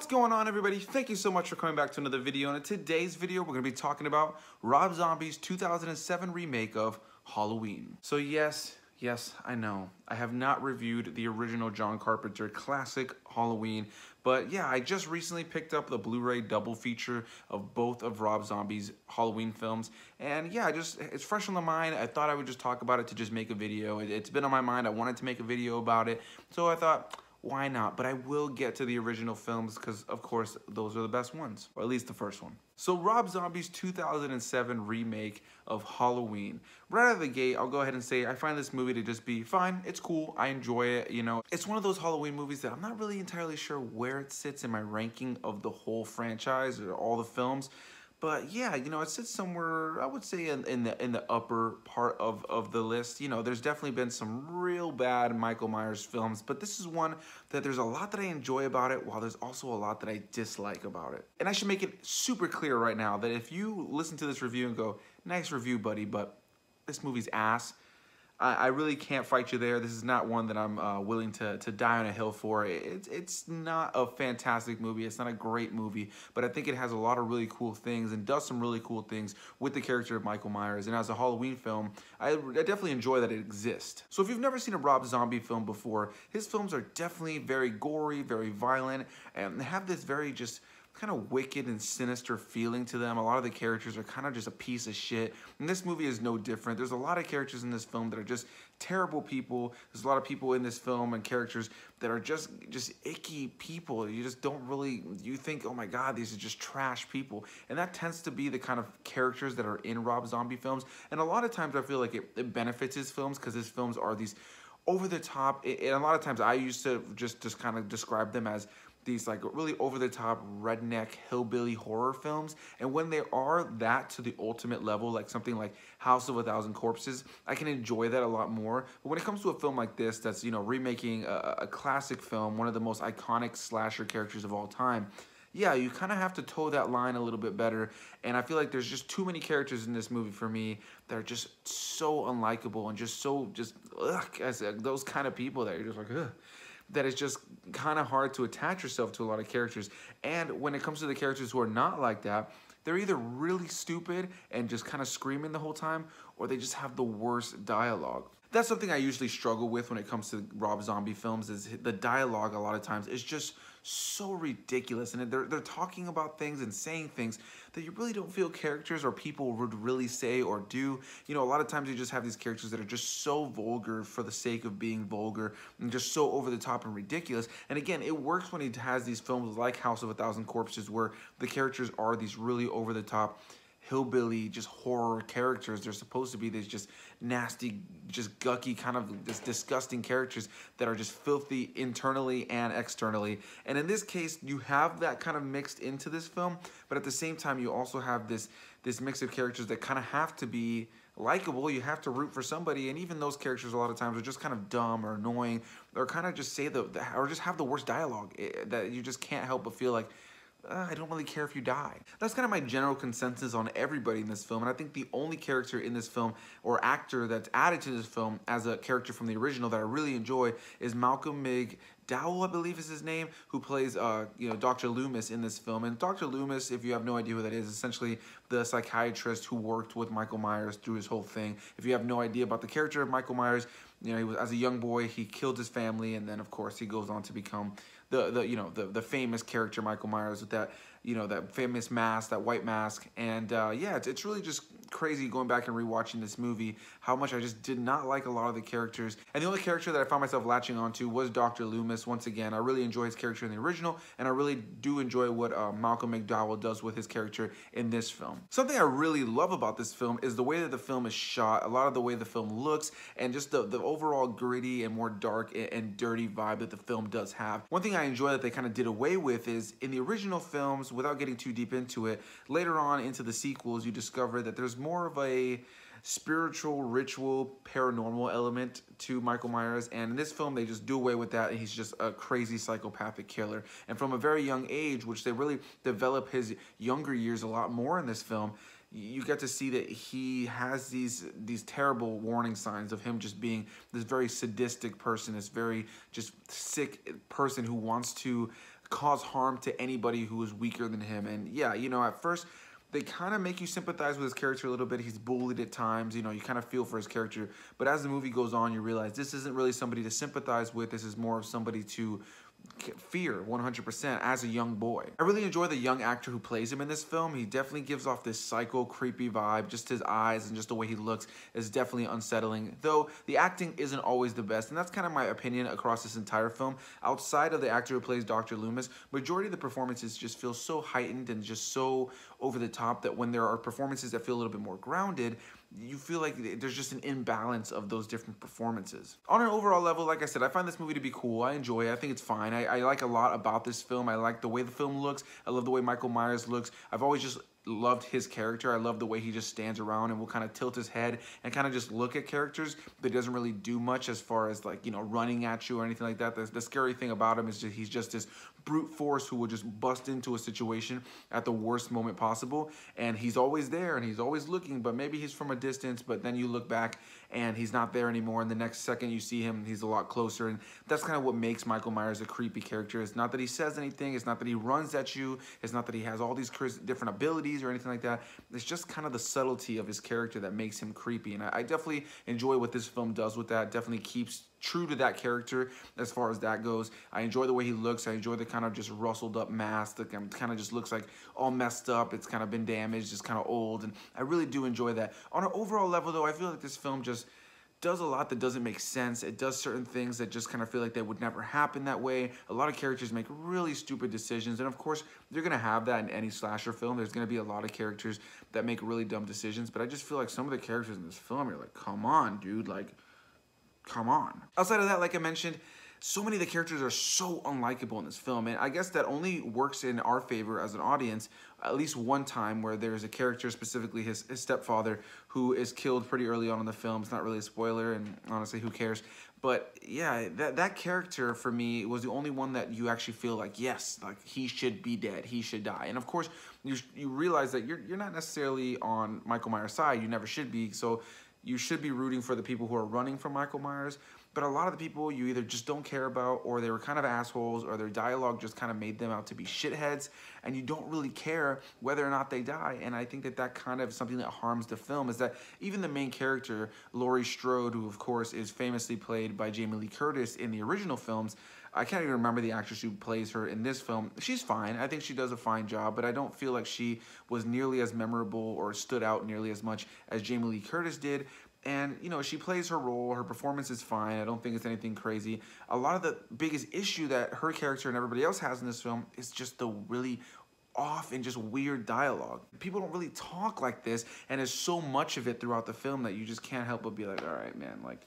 What's going on, everybody? Thank you so much for coming back to another video. And in today's video, we're going to be talking about Rob Zombie's 2007 remake of Halloween. So yes, I know, I have not reviewed the original John Carpenter classic Halloween, but yeah, I just recently picked up the Blu-ray double feature of both of Rob Zombie's Halloween films, and yeah, it's fresh on the mind. I thought I would just talk about it to just make a video. It's been on my mind. I wanted to make a video about it, so I thought, why not? But I will get to the original films because, of course, those are the best ones, or at least the first one. So Rob Zombie's 2007 remake of Halloween. Right out of the gate, I'll go ahead and say I find this movie to just be fine. It's cool. I enjoy it. You know, it's one of those Halloween movies that I'm not really entirely sure where it sits in my ranking of the whole franchise or all the films. But yeah, you know, it sits somewhere, I would say, in the upper part of the list. You know, there's definitely been some real bad Michael Myers films, but this is one that there's a lot that I enjoy about it, while there's also a lot that I dislike about it. And I should make it super clear right now that if you listen to this review and go, nice review, buddy, but this movie's ass, I really can't fight you there. This is not one that I'm willing to die on a hill for. It's not a fantastic movie. It's not a great movie, but I think it has a lot of really cool things and does some really cool things with the character of Michael Myers. And as a Halloween film, I definitely enjoy that it exists. So if you've never seen a Rob Zombie film before, his films are definitely very gory, very violent, and they have this very just kind of wicked and sinister feeling to them. A lot of the characters are kind of just a piece of shit, and this movie is no different. There's a lot of characters in this film that are just terrible people. There's a lot of people in this film and characters that are just icky people. You just don't really, you think, oh my god, these are just trash people, and that tends to be the kind of characters that are in Rob Zombie films. And a lot of times I feel like it benefits his films because his films are these over the top, and a lot of times I used to just kind of describe them as these like really over-the-top redneck hillbilly horror films, and when they are that to the ultimate level, like something like House of a Thousand Corpses, I can enjoy that a lot more. But when it comes to a film like this that's, you know, remaking a classic film, one of the most iconic slasher characters of all time, yeah, you kind of have to toe that line a little bit better, and I feel like there's just too many characters in this movie for me that are just so unlikable and just so ugh, as those kind of people that you're just like, ugh, that it's just kind of hard to attach yourself to a lot of characters. And when it comes to the characters who are not like that, they're either really stupid and just kind of screaming the whole time, or they just have the worst dialogue. That's something I usually struggle with when it comes to Rob Zombie films, is the dialogue a lot of times is just so ridiculous, and they're talking about things and saying things that you really don't feel characters or people would really say or do. You know, a lot of times you just have these characters that are just so vulgar for the sake of being vulgar and just so over the top and ridiculous. And again, it works when he has these films like House of a Thousand Corpses where the characters are these really over the top hillbilly, just horror characters. They're supposed to be these just nasty, just gucky, kind of this disgusting characters that are just filthy internally and externally. And in this case, you have that kind of mixed into this film, but at the same time, you also have this mix of characters that kind of have to be likable. You have to root for somebody, and even those characters a lot of times are just kind of dumb or annoying, or kind of just say or just have the worst dialogue that you just can't help but feel like, I don't really care if you die. That's kind of my general consensus on everybody in this film, and I think the only character in this film or actor that's added to this film as a character from the original that I really enjoy is Malcolm McDowell, I believe is his name, who plays you know, Dr. Loomis in this film. And Dr. Loomis, if you have no idea who that is, essentially the psychiatrist who worked with Michael Myers through his whole thing. If you have no idea about the character of Michael Myers, you know, he was, as a young boy, he killed his family, and then of course he goes on to become the famous character Michael Myers with that, you know, that famous mask, that white mask. And yeah, it's really just crazy going back and rewatching this movie how much I just did not like a lot of the characters. And the only character that I found myself latching onto was Dr. Loomis. Once again, I really enjoy his character in the original, and I really do enjoy what Malcolm McDowell does with his character in this film. Something I really love about this film is the way that the film is shot, a lot of the way the film looks, and just the overall gritty and more dark and dirty vibe that the film does have. One thing I enjoy that they kind of did away with is in the original films, without getting too deep into it, later on into the sequels, you discover that there's more of a spiritual, ritual, paranormal element to Michael Myers, and in this film they just do away with that, and he's just a crazy psychopathic killer. And from a very young age, which they really develop his younger years a lot more in this film, you get to see that he has these terrible warning signs of him just being this very sadistic person, this very just sick person who wants to cause harm to anybody who is weaker than him. And yeah, you know, at first they kind of make you sympathize with his character a little bit. He's bullied at times, you know, you kind of feel for his character. But as the movie goes on, you realize this isn't really somebody to sympathize with. This is more of somebody to fear 100% as a young boy. I really enjoy the young actor who plays him in this film. He definitely gives off this psycho, creepy vibe. Just his eyes and just the way he looks is definitely unsettling, though the acting isn't always the best, and that's kind of my opinion across this entire film. Outside of the actor who plays Dr. Loomis, majority of the performances just feel so heightened and just so over the top that when there are performances that feel a little bit more grounded, you feel like there's just an imbalance of those different performances. On an overall level, like I said, I find this movie to be cool. I enjoy it. I think it's fine. I like a lot about this film. I like the way the film looks. I love the way Michael Myers looks. I've always just loved his character. I love the way he just stands around and will kind of tilt his head and kind of just look at characters, but he doesn't really do much as far as, like, you know, running at you or anything like that. The scary thing about him is just he's just this brute force who will just bust into a situation at the worst moment possible, and he's always there and he's always looking, but maybe he's from a distance, but then you look back and he's not there anymore, and the next second you see him, he's a lot closer. And that's kind of what makes Michael Myers a creepy character. It's not that he says anything, it's not that he runs at you, it's not that he has all these different abilities or anything like that. It's just kind of the subtlety of his character that makes him creepy, and I definitely enjoy what this film does with that. Definitely keeps true to that character as far as that goes. I enjoy the way he looks. I enjoy the kind of just rustled up mask that kind of just looks like all messed up. It's kind of been damaged, it's kind of old, and I really do enjoy that. On an overall level though, I feel like this film just does a lot that doesn't make sense. It does certain things that just kind of feel like they would never happen that way. A lot of characters make really stupid decisions, and of course you're gonna have that in any slasher film. There's gonna be a lot of characters that make really dumb decisions, but I just feel like some of the characters in this film, you're like, come on, dude, like, come on. Outside of that, like I mentioned, so many of the characters are so unlikable in this film, and I guess that only works in our favor as an audience at least one time, where there's a character, specifically his stepfather, who is killed pretty early on in the film. It's not really a spoiler, and honestly, who cares? But yeah, that character for me was the only one that you actually feel like, yes, like he should be dead, he should die. And of course, you realize that you're not necessarily on Michael Myers' side. You never should be. So you should be rooting for the people who are running from Michael Myers. But a lot of the people you either just don't care about, or they were kind of assholes, or their dialogue just kind of made them out to be shitheads, and you don't really care whether or not they die. And I think that kind of something that harms the film, is that even the main character, Laurie Strode, who of course is famously played by Jamie Lee Curtis in the original films, I can't even remember the actress who plays her in this film. She's fine. I think she does a fine job, but I don't feel like she was nearly as memorable or stood out nearly as much as Jamie Lee Curtis did. And, you know, she plays her role. Her performance is fine. I don't think it's anything crazy. A lot of the biggest issue that her character and everybody else has in this film is just the really off and just weird dialogue. People don't really talk like this, and there's so much of it throughout the film that you just can't help but be like, all right, man, like,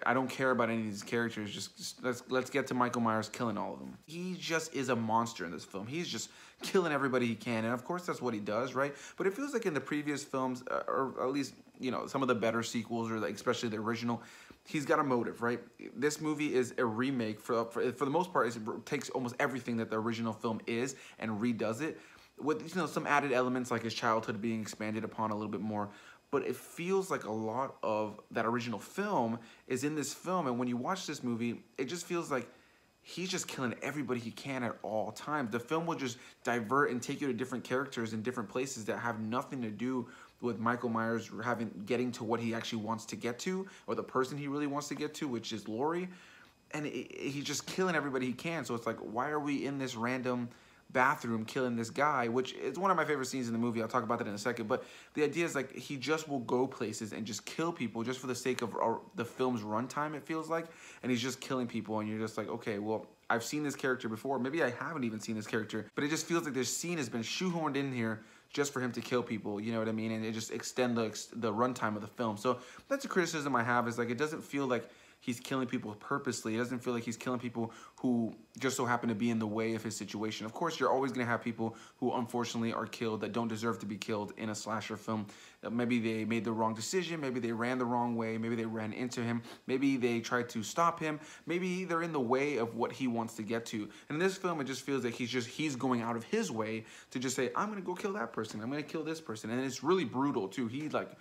I don't care about any of these characters. Just let's get to Michael Myers killing all of them. He just is a monster in this film. He's just killing everybody he can, and of course that's what he does, right? But it feels like in the previous films, or at least, you know, some of the better sequels, or like especially the original, he's got a motive, right? This movie is a remake for the most part. It takes almost everything that the original film is and redoes it with, you know, some added elements like his childhood being expanded upon a little bit more. But it feels like a lot of that original film is in this film, and when you watch this movie, it just feels like he's just killing everybody he can at all times. The film will just divert and take you to different characters in different places that have nothing to do with Michael Myers getting to what he actually wants to get to, or the person he really wants to get to, which is Laurie. And he's just killing everybody he can. So it's like, why are we in this random bathroom killing this guy, which is one of my favorite scenes in the movie. I'll talk about that in a second. But the idea is, like, he just will go places and just kill people just for the sake of the film's runtime, it feels like. And he's just killing people, and you're just like, okay, well, I've seen this character before. Maybe I haven't even seen this character, but it just feels like this scene has been shoehorned in here just for him to kill people, you know what I mean? And it just extend the runtime of the film. So that's a criticism I have, is like, it doesn't feel like he's killing people purposely. It doesn't feel like he's killing people who just so happen to be in the way of his situation. Of course, you're always going to have people who unfortunately are killed that don't deserve to be killed in a slasher film. Maybe they made the wrong decision. Maybe they ran the wrong way. Maybe they ran into him. Maybe they tried to stop him. Maybe they're in the way of what he wants to get to. And in this film, it just feels like he's going out of his way to just say, I'm going to go kill that person. I'm going to kill this person. And it's really brutal, too. He, like,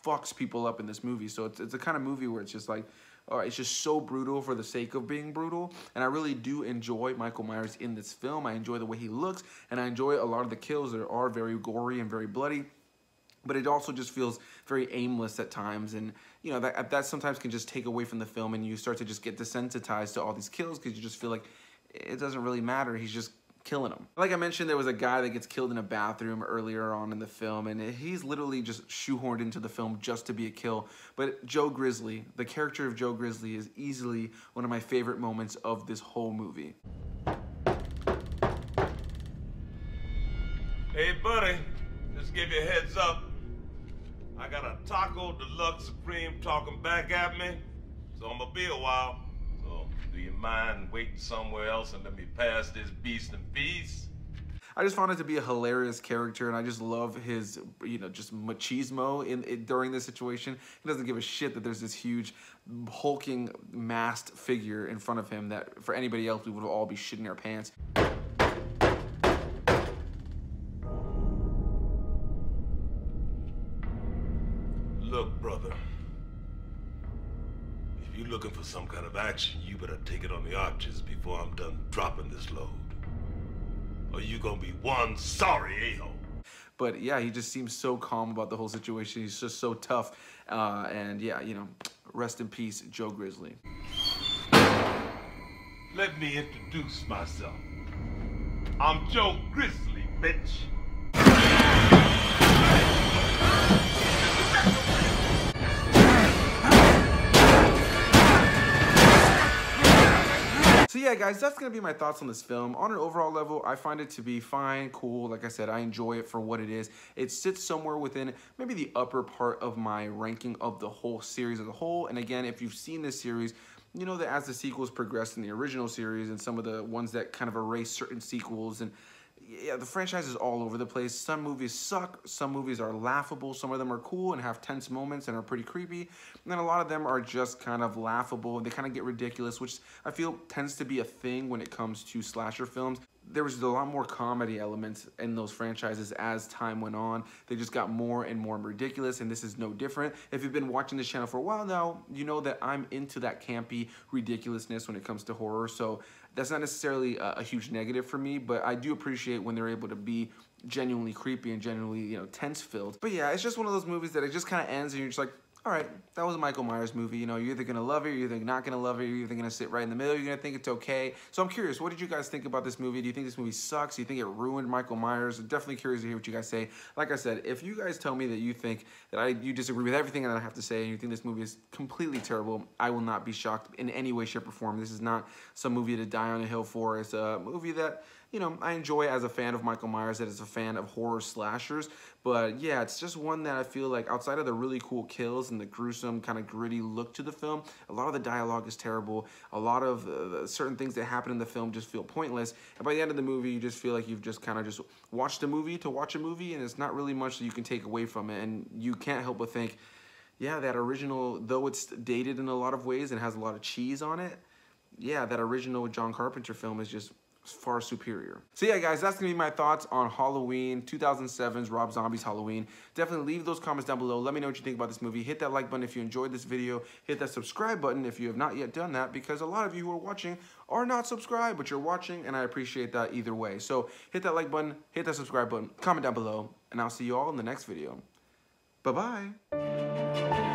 fucks people up in this movie. So it's a kind of movie where it's just like, it's just so brutal for the sake of being brutal. And I really do enjoy Michael Myers in this film. I enjoy the way he looks, and I enjoy a lot of the kills that are very gory and very bloody. But it also just feels very aimless at times, and you know that sometimes can just take away from the film, and you start to just get desensitized to all these kills because you just feel like it doesn't really matter. He's just killing them. Like I mentioned, there was a guy that gets killed in a bathroom earlier on in the film, and he's literally just shoehorned into the film just to be a kill. But Joe Grizzly, the character of Joe Grizzly, is easily one of my favorite moments of this whole movie. Hey buddy, just give you a heads up. I got a Taco Deluxe Supreme talking back at me, so I'm gonna be a while. So do you mind waiting somewhere else and let me pass this beast in peace? I just found it to be a hilarious character, and I just love his, you know, just machismo during this situation. He doesn't give a shit that there's this huge, hulking, masked figure in front of him that for anybody else we would all be shitting our pants. Look, brother, if you're looking for some kind of action, you better take it on the arches before I'm done dropping this load. Or you gonna be one sorry a-hole. But yeah, he just seems so calm about the whole situation. He's just so tough. And yeah, you know, rest in peace, Joe Grizzly. Let me introduce myself. I'm Joe Grizzly, bitch. So yeah, guys, that's going to be my thoughts on this film. On an overall level, I find it to be fine, cool. Like I said, I enjoy it for what it is. It sits somewhere within maybe the upper part of my ranking of the whole series as a whole. And again, if you've seen this series, you know that as the sequels progressed in the original series and some of the ones that kind of erase certain sequels, and yeah, the franchise is all over the place. Some movies suck, some movies are laughable, some of them are cool and have tense moments and are pretty creepy, and then a lot of them are just kind of laughable and they kind of get ridiculous, which I feel tends to be a thing when it comes to slasher films. There was a lot more comedy elements in those franchises as time went on. They just got more and more ridiculous, and this is no different. If you've been watching this channel for a while now, you know that I'm into that campy ridiculousness when it comes to horror, so that's not necessarily a huge negative for me, but I do appreciate when they're able to be genuinely creepy and genuinely, you know, tense-filled. But yeah, it's just one of those movies that it just kind of ends and you're just like, all right, that was a Michael Myers movie. You know, you're either gonna love it, you're either not gonna love it, you're either gonna sit right in the middle, you're gonna think it's okay. So I'm curious, what did you guys think about this movie? Do you think this movie sucks? Do you think it ruined Michael Myers? I'm definitely curious to hear what you guys say. Like I said, if you guys tell me that you think that you disagree with everything that I have to say and you think this movie is completely terrible, I will not be shocked in any way, shape, or form. This is not some movie to die on a hill for. It's a movie that, you know, I enjoy as a fan of Michael Myers, as a fan of horror slashers. But yeah, it's just one that I feel like outside of the really cool kills and the gruesome kind of gritty look to the film, a lot of the dialogue is terrible. A lot of the certain things that happen in the film just feel pointless. And by the end of the movie, you just feel like you've just kind of just watched a movie to watch a movie, and it's not really much that you can take away from it. And you can't help but think, yeah, that original, though it's dated in a lot of ways and has a lot of cheese on it, yeah, that original John Carpenter film is just far superior. So yeah, guys, that's gonna be my thoughts on Halloween, 2007's Rob Zombie's Halloween. Definitely leave those comments down below. Let me know what you think about this movie. Hit that like button if you enjoyed this video. Hit that subscribe button if you have not yet done that, because a lot of you who are watching are not subscribed, but you're watching, and I appreciate that either way. So hit that like button, hit that subscribe button, comment down below, and I'll see you all in the next video. Bye-bye.